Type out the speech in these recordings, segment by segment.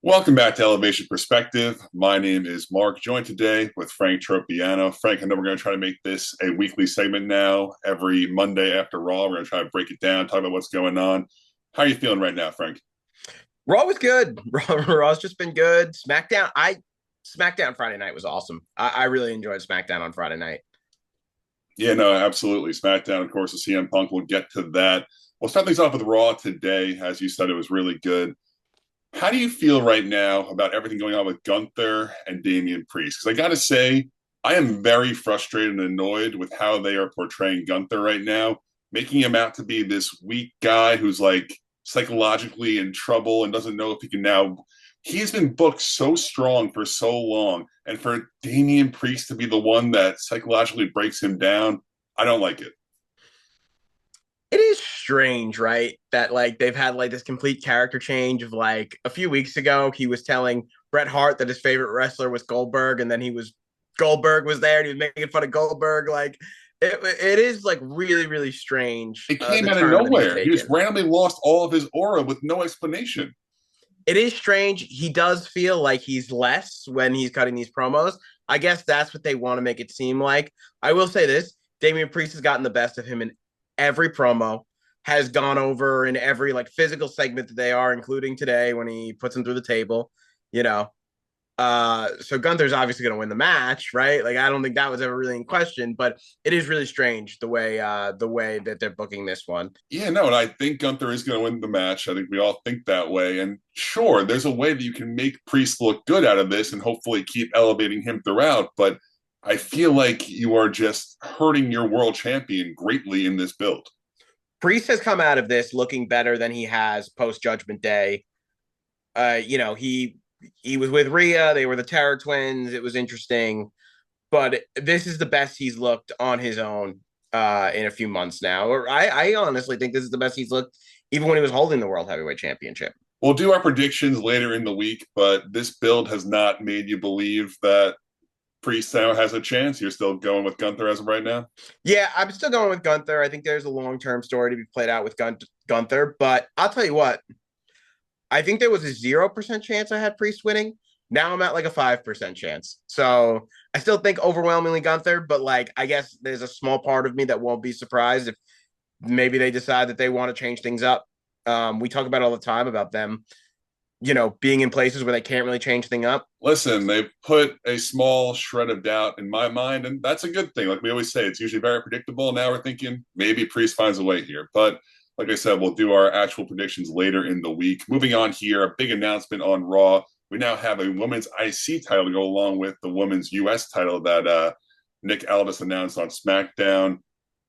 Welcome back to Elevation Perspective. My name is Mark, joined today with Frank Tropiano. Frank, I know we're going to try to make this a weekly segment now. Every Monday after Raw, we're going to try to break it down, talk about what's going on. How are you feeling right now, Frank? Raw was good. Raw's just been good. SmackDown Friday night was awesome. I really enjoyed SmackDown on Friday night. Yeah, no, absolutely. SmackDown, of course, the CM Punk. We'll get to that. We'll start things off with Raw today. As you said, it was really good. How do you feel right now about everything going on with Gunther and Damian Priest? Because I got to say, I am very frustrated and annoyed with how they are portraying Gunther right now, making him out to be this weak guy who's like psychologically in trouble and doesn't know if he can now. He's been booked so strong for so long, and for Damian Priest to be the one that psychologically breaks him down, I don't like it. It is strange, right? That like they've had like this complete character change of like a few weeks ago, he was telling Bret Hart that his favorite wrestler was Goldberg, and then Goldberg was there and he was making fun of Goldberg. Like it is like really, really strange, It came the out of turn that he's nowhere. He just taken. randomly lost all of his aura with no explanation. It is strange. He does feel like he's less when he's cutting these promos. I guess that's what they want to make it seem like. I will say this: Damian Priest has gotten the best of him in every promo, has gone over in every like physical segment that they are, including today when he puts him through the table. You know, so Gunther's obviously going to win the match, right? Like I don't think that was ever really in question, but it is really strange the way that they're booking this one. Yeah, no, and I think Gunther is going to win the match. I think we all think that way. And sure, there's a way that you can make Priest look good out of this and hopefully keep elevating him throughout. But I feel like you are just hurting your world champion greatly in this build. Priest has come out of this looking better than he has post Judgment Day. He was with Rhea. They were the Terror Twins. It was interesting, but this is the best he's looked on his own in a few months now. Or I honestly think this is the best he's looked even when he was holding the World Heavyweight Championship. We'll do our predictions later in the week, but this build has not made you believe that Priest now has a chance. You're still going with Gunther as of right now. Yeah, I'm still going with Gunther. I think there's a long term story to be played out with Gunther, but I'll tell you what, I think there was a 0% chance I had Priest winning. Now I'm at like a 5% chance. So I still think overwhelmingly Gunther, but like I guess there's a small part of me that won't be surprised if maybe they decide that they want to change things up. We talk about it all the time about them, being in places where they can't really change things up. Listen, they've put a small shred of doubt in my mind, and that's a good thing. Like we always say, it's usually very predictable. Now we're thinking maybe Priest finds a way here. But like I said, we'll do our actual predictions later in the week. Moving on here, a big announcement on Raw. We now have a women's IC title to go along with the women's US title that Nick Aldis announced on SmackDown.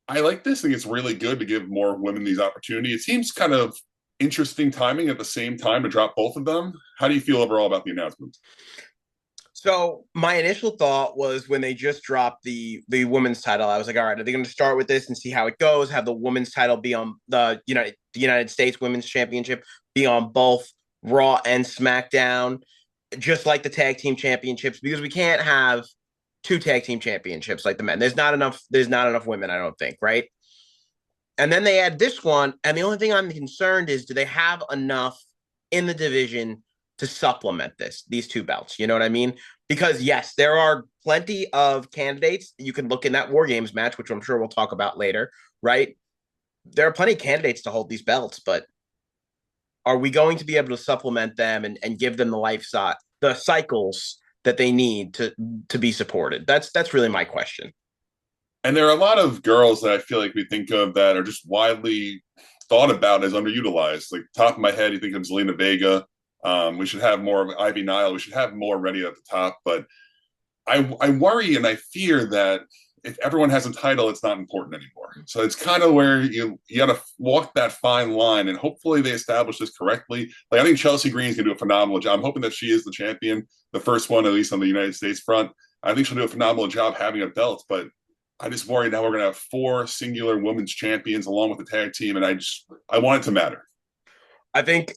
I like this. I think it's really good to give more women these opportunities. It seems kind of interesting timing at the same time to drop both of them. How do you feel overall about the announcement? So my initial thought was when they just dropped the women's title, I was like, all right, are they going to start with this and see how it goes? Have the women's title be on the United States Women's Championship be on both Raw and SmackDown, just like the tag team championships, because we can't have two tag team championships like the men. There's not enough women, I don't think, right? And then they add this one, and the only thing I'm concerned is do they have enough in the division to supplement these two belts? You know what I mean? Because yes, there are plenty of candidates. You can look in that War Games match, which I'm sure we'll talk about later, right? There are plenty of candidates to hold these belts, but are we going to be able to supplement them and give them the cycles that they need to be supported? That's really my question. And there are a lot of girls that I feel like we think of that are just widely thought about as underutilized. Like top of my head, you think of Zelina Vega. We should have more of Ivy Nile. We should have more ready at the top. But I worry and I fear that if everyone has a title, it's not important anymore. So it's kind of where you got to walk that fine line, and hopefully they establish this correctly. Like I think Chelsea Green's gonna do a phenomenal job. I'm hoping that she is the champion, the first one at least on the United States front. I think she'll do a phenomenal job having a belt, but I just worry now we're gonna have four singular women's champions along with the tag team, and I want it to matter. I think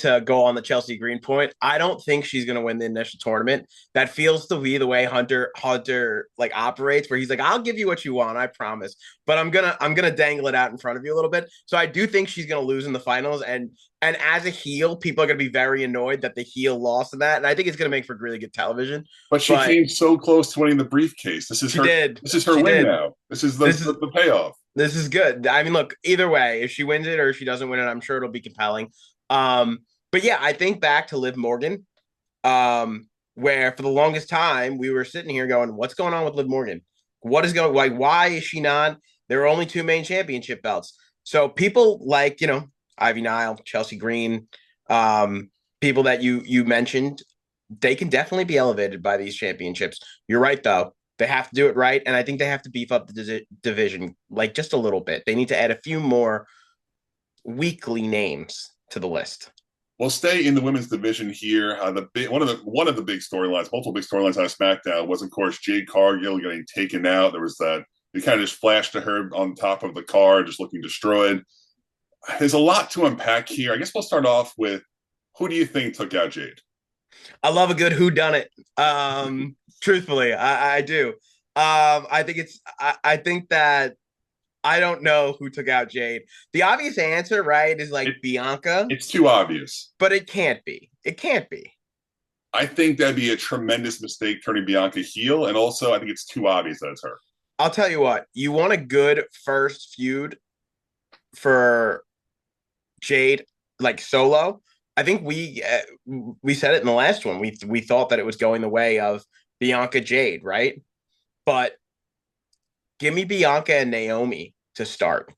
to go on the Chelsea Green point, I don't think she's gonna win the initial tournament. That feels to be the way Hunter like operates, where he's like, "I'll give you what you want, I promise, but I'm gonna dangle it out in front of you a little bit." So I do think she's gonna lose in the finals, and And as a heel, people are going to be very annoyed that the heel lost in that. And I think it's going to make for really good television. But she But came so close to winning the briefcase. This is she her. did. This is her She win did. now. This is the This the, is the payoff. this is good. I mean, look, either way, if she wins it or if she doesn't win it, I'm sure it'll be compelling. But yeah, I think back to Liv Morgan, where for the longest time we were sitting here going, "What's going on with Liv Morgan? What is going? Like, why is she not? There are only two main championship belts." So people like Ivy Nile, Chelsea Green, um, people that you mentioned, they can definitely be elevated by these championships. You're right, though. They have to do it right, and I think they have to beef up the division like just a little bit. They need to add a few more weekly names to the list. We'll stay in the women's division here. One of the big storylines, multiple big storylines on SmackDown was, of course, Jade Cargill getting taken out. There was that they kind of just flashed to her on top of the car, just looking destroyed. There's a lot to unpack here. I guess we'll start off with who do you think took out Jade? I love a good who done it. Truthfully, I do. I think that I don't know who took out Jade. The obvious answer, right, is like It, Bianca, it's too obvious. but it can't be. It can't be. I think that'd be a tremendous mistake turning Bianca heel, and also I think it's too obvious that it's her. I'll tell you what, you want a good first feud for Jade, like solo. I think we said it in the last one. We thought that it was going the way of Bianca Jade, right? But give me Bianca and Naomi to start.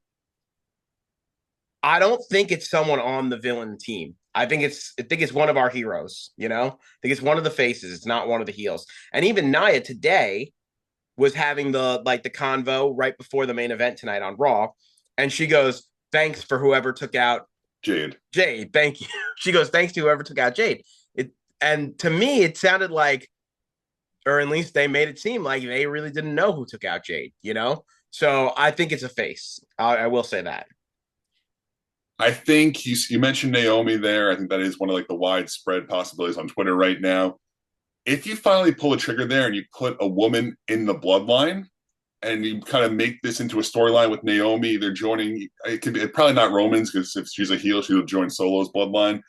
I don't think it's someone on the villain team. I think it's one of our heroes, you know? I think it's one of the faces. It's not one of the heels. And even Nia today was having the convo right before the main event tonight on Raw. And she goes, thanks for whoever took out Jade. Jade. Thank you. She goes, thanks to whoever took out Jade. And to me, it sounded like, or at least they made it seem like they really didn't know who took out Jade, you know? So I think it's a face. I will say that. I think you mentioned Naomi there. I think that is one of like the widespread possibilities on Twitter right now. If you finally pull a trigger there and you put a woman in the bloodline and you kind of make this into a storyline with Naomi, they're joining. It could be probably not Roman's because if she's a heel, she'll join Solo's bloodline.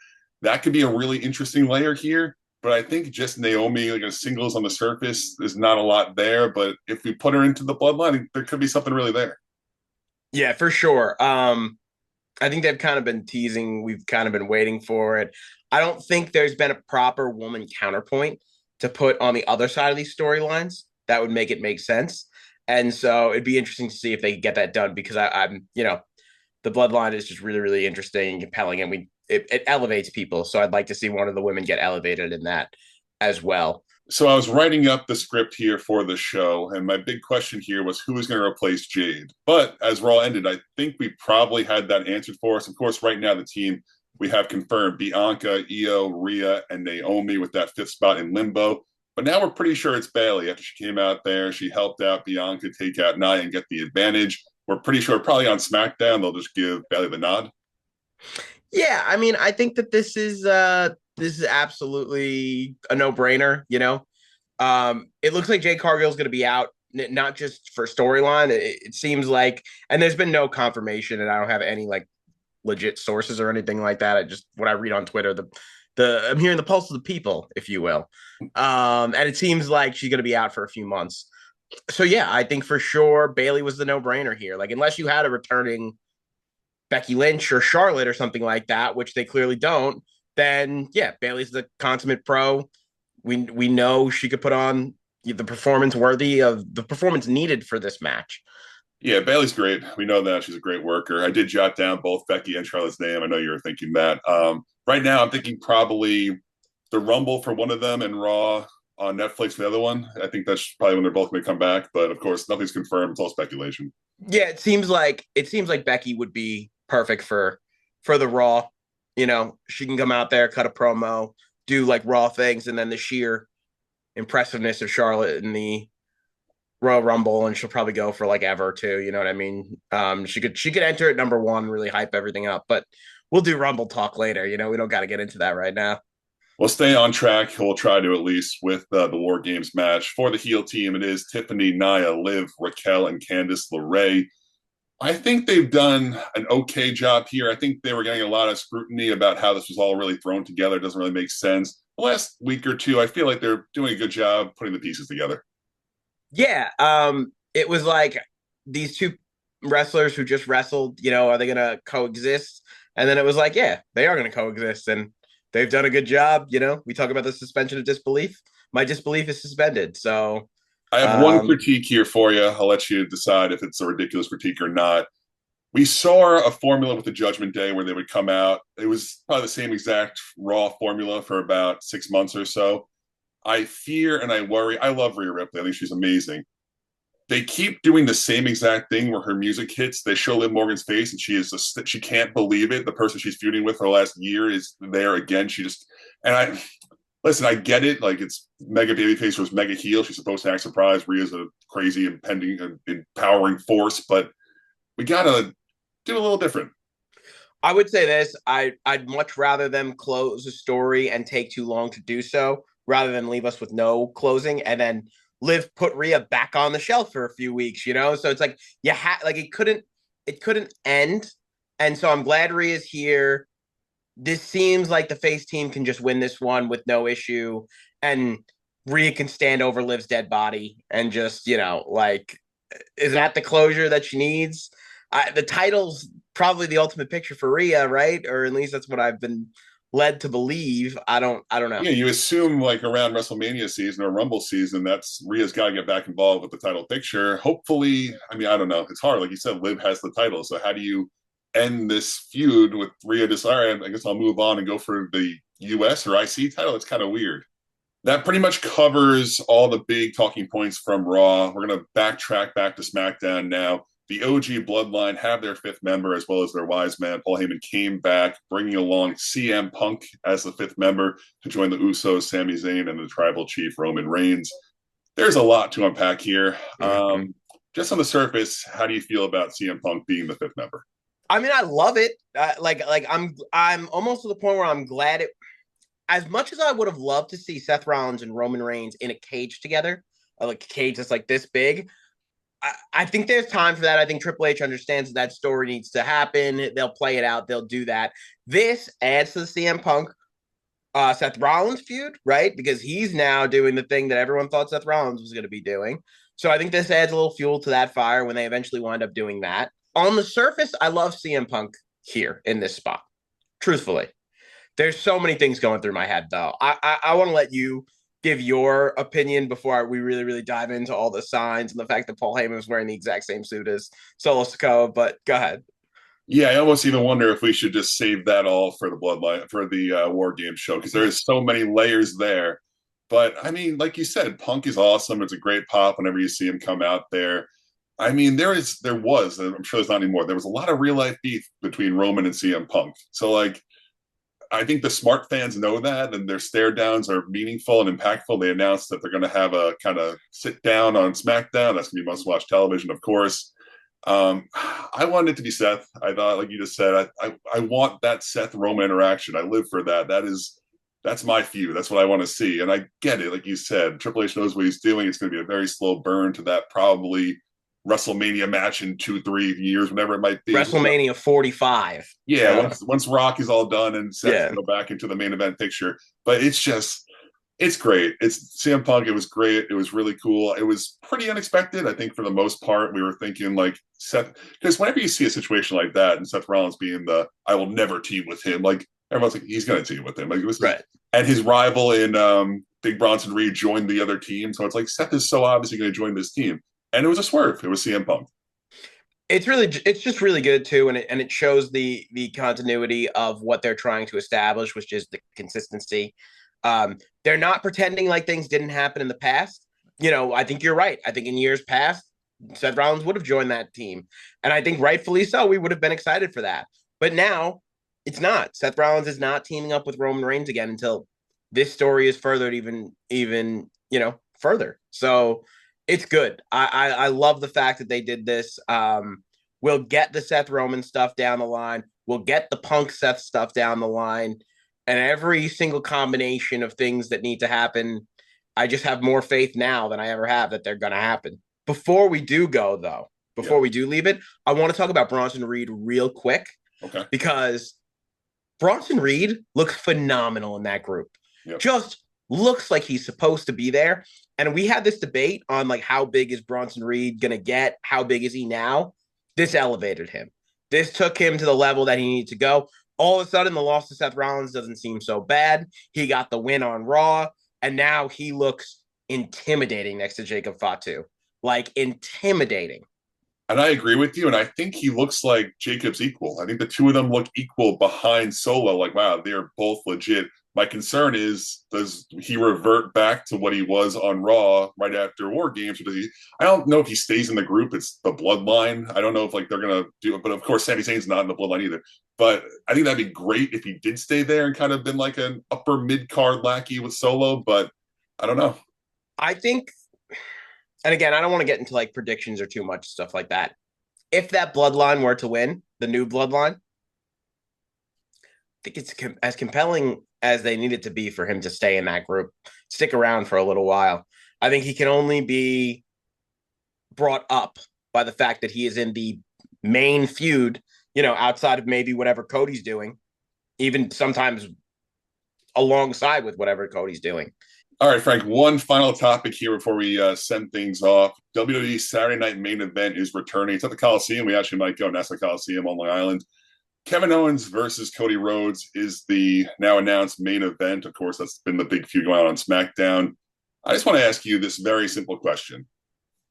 That could be a really interesting layer here. But I think just Naomi, like a singles on the surface, there's not a lot there. But if we put her into the bloodline, there could be something really there. Yeah, for sure. I think they've kind of been teasing. We've kind of been waiting for it. I don't think there's been a proper woman counterpoint to put on the other side of these storylines that would make it make sense. And so it'd be interesting to see if they could get that done because I'm, the bloodline is just really, really interesting and compelling, and it elevates people. So I'd like to see one of the women get elevated in that as well. So I was writing up the script here for the show, and my big question here was who is going to replace Jade. But as Raw ended, I think we probably had that answered for us. Of course, right now the team we have confirmed Bianca, Io, Rhea, and Naomi with that fifth spot in limbo. But now we're pretty sure it's Bayley. After she came out there, she helped out Bianca take out Nia and get the advantage. We're pretty sure probably on SmackDown they'll just give Bayley the nod. Yeah, I mean, I think that this is absolutely a no-brainer, you know. It looks like Jade Cargill is going to be out, not just for storyline. It seems like, and there's been no confirmation, and I don't have any like legit sources or anything like that. I just what I read on Twitter, the I'm hearing the pulse of the people, if you will. And it seems like she's going to be out for a few months. So yeah, I think for sure Bayley was the no-brainer here. Like unless you had a returning Becky Lynch or Charlotte or something like that, which they clearly don't, then yeah, Bayley's the consummate pro. We know she could put on the performance worthy of the performance needed for this match. Yeah, Bayley's great. We know that she's a great worker. I did jot down both Becky and Charlotte's name. I know you were thinking that. Right now, I'm thinking probably the Rumble for one of them and Raw on Netflix for the other one. I think that's probably when they're both going to come back. But of course, nothing's confirmed. It's all speculation. Yeah, it seems like Becky would be perfect for the Raw. You know, she can come out there, cut a promo, do like Raw things, and then the sheer impressiveness of Charlotte in the Royal Rumble, and she'll probably go for like ever too. You know what I mean? She could enter at number one, really hype everything up. But we'll do Rumble talk later. You know, we don't got to get into that right now. We'll stay on track. We'll try to at least with the War Games match. For the heel team, it is Tiffany, Nia, Liv, Raquel, and Candice LeRae. I think they've done an okay job here. I think they were getting a lot of scrutiny about how this was all really thrown together. It doesn't really make sense. The last week or two, I feel like they're doing a good job putting the pieces together. Yeah, it was like these two wrestlers who just wrestled, are they gonna coexist? And then it was like, yeah, they are gonna coexist, and they've done a good job. We talk about the suspension of disbelief. My disbelief is suspended. So, I have one um, critique here for you. I'll let you decide if it's a ridiculous critique or not. We saw a formula with the Judgment Day where they would come out. It was probably the same exact Raw formula for about 6 months or so. I fear and I worry. I love Rhea Ripley. I think she's amazing. They keep doing the same exact thing where her music hits. They show Liv Morgan's face, and she can't believe it. The person she's feuding with for the last year is there again. She just and I listen. I get it. Like it's mega babyface versus mega heel. She's supposed to act surprised. Rhea's a crazy, impending, empowering force, but we gotta do a little different. I would say this: I'd much rather them close a story and take too long to do so, rather than leave us with no closing and then Liv put Rhea back on the shelf for a few weeks. So it's like like it couldn't end, and so I'm glad Rhea's here. This seems like the face team can just win this one with no issue, and Rhea can stand over Liv's dead body and just like is that the closure that she needs? The title's probably the ultimate picture for Rhea, right? Or at least that's what I've been led to believe. I don't know. Yeah, you assume like around WrestleMania season or Rumble season, that's Rhea's got to get back involved with the title picture. Hopefully, I mean, I don't know. It's hard. Like you said, Liv has the title. So how do you end this feud with Rhea just, all right, I guess I'll move on and go for the US or IC title? It's kind of weird. That pretty much covers all the big talking points from Raw. We're going to backtrack back to SmackDown now. The OG Bloodline have their fifth member as well as their wise man. Paul Heyman came back, bringing along CM Punk as the fifth member to join the Usos, Sami Zayn, and the Tribal Chief Roman Reigns. There's a lot to unpack here. Mm-hmm. Just on the surface, how do you feel about CM Punk being the fifth member? I mean, I love it. Like I'm almost to the point where I'm glad it. As much as I would have loved to see Seth Rollins and Roman Reigns in a cage together, like a cage that's like this big, I think there's time for that. I think Triple H understands that story needs to happen. They'll play it out. They'll do that. This adds to the CM Punk Seth Rollins feud, right? Because he's now doing the thing that everyone thought Seth Rollins was going to be doing. So I think this adds a little fuel to that fire when they eventually wind up doing that. On the surface, I love CM Punk here in this spot. Truthfully, there's so many things going through my head though. I want to let you give your opinion before we really dive into all the signs and the fact that Paul Heyman was wearing the exact same suit as Solo Sikoa. But go ahead. Yeah, I almost even wonder if we should just save that all for the Bloodline for the War Games show because there's so many layers there. But I mean, like you said, Punk is awesome. It's a great pop whenever you see him come out there. I mean, there was, and I'm sure there's not anymore. There was a lot of real life beef between Roman and CM Punk. So like, I think the smart fans know that, and their stare downs are meaningful and impactful. They announced that they're going to have a kind of sit down on SmackDown. That's going to be must watch television, of course. I wanted it to be Seth. I thought, like you just said, I want that Seth Roman interaction. I live for that. That's my feud. That's what I want to see. And I get it, like you said, Triple H knows what he's doing. It's going to be a very slow burn to that probably WrestleMania match in 2-3 years, whatever it might be. WrestleMania 45. Yeah, once Rock is all done and Seth Yeah. can go back into the main event picture. But it's just it's great. It's CM Punk. It was great. It was really cool. It was pretty unexpected. I think for the most part, we were thinking like Seth, because whenever you see a situation like that and Seth Rollins being the I will never team with him, like everyone's like he's going to team with him. Like this is, Right. and his rival in Big Bronson Reed joined the other team, so it's like Seth is so obviously going to join this team, and it was a swerve. It was CM Punk. It's just really good too, and it shows the continuity of what they're trying to establish, which is the consistency. They're not pretending like things didn't happen in the past. I think you're right. I think in years past, Seth Rollins would have joined that team, and I think rightfully so. We would have been excited for that. But now it's not. Seth Rollins is not teaming up with Roman Reigns again until this story is furthered even further. So it's good. I love the fact that they did this. We'll get the Seth Roman stuff down the line. We'll get the Punk Seth stuff down the line, and every single combination of things that need to happen. I just have more faith now than I ever have that they're going to happen. Before we do go though, Yeah. before we do leave it, I want to talk about Bronson Reed real quick Okay. because Bronson Reed looks phenomenal in that group. Yep. Just looks like he's supposed to be there. And we had this debate on like how big is Bronson Reed gonna get? How big is he now? This elevated him. This took him to the level that he needed to go. All of a sudden, the loss to Seth Rollins doesn't seem so bad. He got the win on Raw, and now he looks intimidating next to Jacob Fatu. Like intimidating. And I agree with you. And I think he looks like Jacob's equal. I think the two of them look equal behind Solo. Like, wow, they're both legit. My concern is, does he revert back to what he was on Raw right after War Games? Or does he? I don't know if he stays in the group. It's the Bloodline. I don't know if like they're gonna do it. But of course, Sami Zayn's not in the Bloodline either. But I think that'd be great if he did stay there and kind of been like an upper mid card lackey with Solo. But I don't know. I think, and again, I don't want to get into like predictions or too much stuff like that. If that bloodline were to win, the new bloodline, I think it's as compelling as they need it to be for him to stay in that group, stick around for a little while. I think he can only be brought up by the fact that he is in the main feud, outside of maybe whatever Cody's doing, even sometimes alongside with whatever Cody's doing. All right, Frank, one final topic here before we send things off. WWE Saturday Night Main Event is returning. It's at the Coliseum. We actually might go. Nassau Coliseum on Long Island. Kevin Owens versus Cody Rhodes is the now announced main event. Of course, that's been the big feud going on SmackDown. I just want to ask you this very simple question.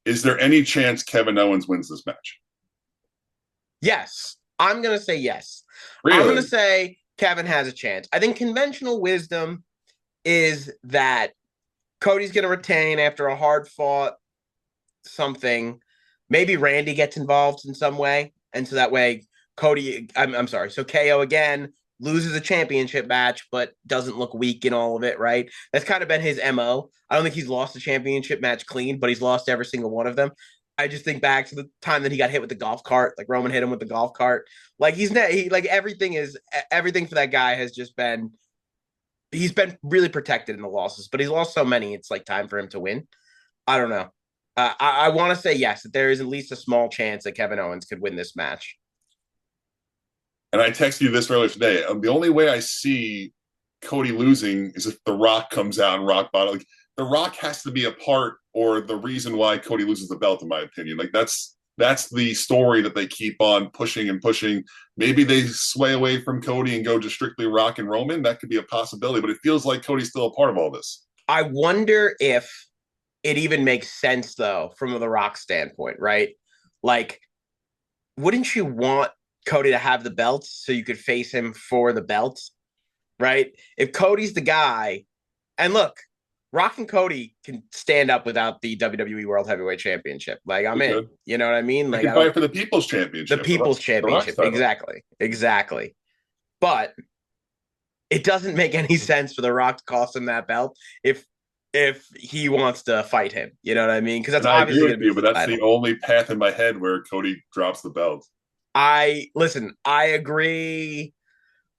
Is there any chance Kevin Owens wins this match? Yes. I'm going to say yes. I'm going to Really? say Kevin has a chance. I think conventional wisdom is that Cody's going to retain after a hard fought something. Maybe Randy gets involved in some way. And so that way, I'm sorry. So KO again loses a championship match, but doesn't look weak in all of it, right? That's kind of been his MO. I don't think he's lost a championship match clean, but he's lost every single one of them. I just think back to the time that he got hit with the golf cart, like Roman hit him with the golf cart. Like like everything for that guy has just been he's been really protected in the losses, but he's lost so many. It's like time for him to win. I don't know. I want to say yes, that there is at least a small chance that Kevin Owens could win this match. And I texted you this earlier today. The only way I see Cody losing is if The Rock comes out and rock bottom. Like The Rock has to be a part or the reason why Cody loses the belt, in my opinion. Like that's the story that they keep on pushing and pushing. Maybe they sway away from Cody and go just strictly Rock and Roman. That could be a possibility, but it feels like Cody's still a part of all this. I wonder if it even makes sense though, from the Rock standpoint, right? Like, wouldn't you want Cody to have the belt so you could face him for the belt, right? If Cody's the guy, and look, Rock and Cody can stand up without the WWE World Heavyweight Championship. Like I'm They in, could. you know what I mean? They Like could I fight don't for the People's the Championship, People's the Rock's Championship, title. exactly. But it doesn't make any sense for The Rock to cost him that belt if he wants to fight him. You know what I mean? Because that's And I agree obviously going with to be you, for but the that's the title. only path in my head where Cody drops the belt. I listen. I agree.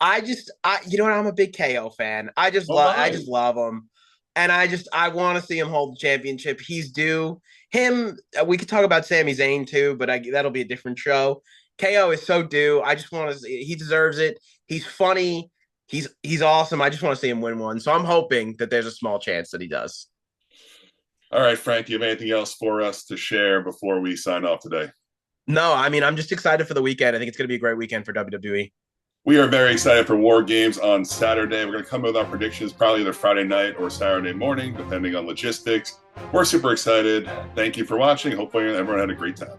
You know what? I'm a big KO fan. Oh I my. just love him, and I want to see him hold the championship. He's due. Him. We could talk about Sami Zayn too, but that'll be a different show. KO is so due. I just want to see. He deserves it. He's funny. He's awesome. I just want to see him win one. So I'm hoping that there's a small chance that he does. All right, Frank, do you have anything else for us to share before we sign off today? No, I mean I'm just excited for the weekend. I think it's going to be a great weekend for WWE. We are very excited for War Games on Saturday. We're going to come with our predictions probably either Friday night or Saturday morning, depending on logistics. We're super excited. Thank you for watching. Hopefully, everyone had a great time.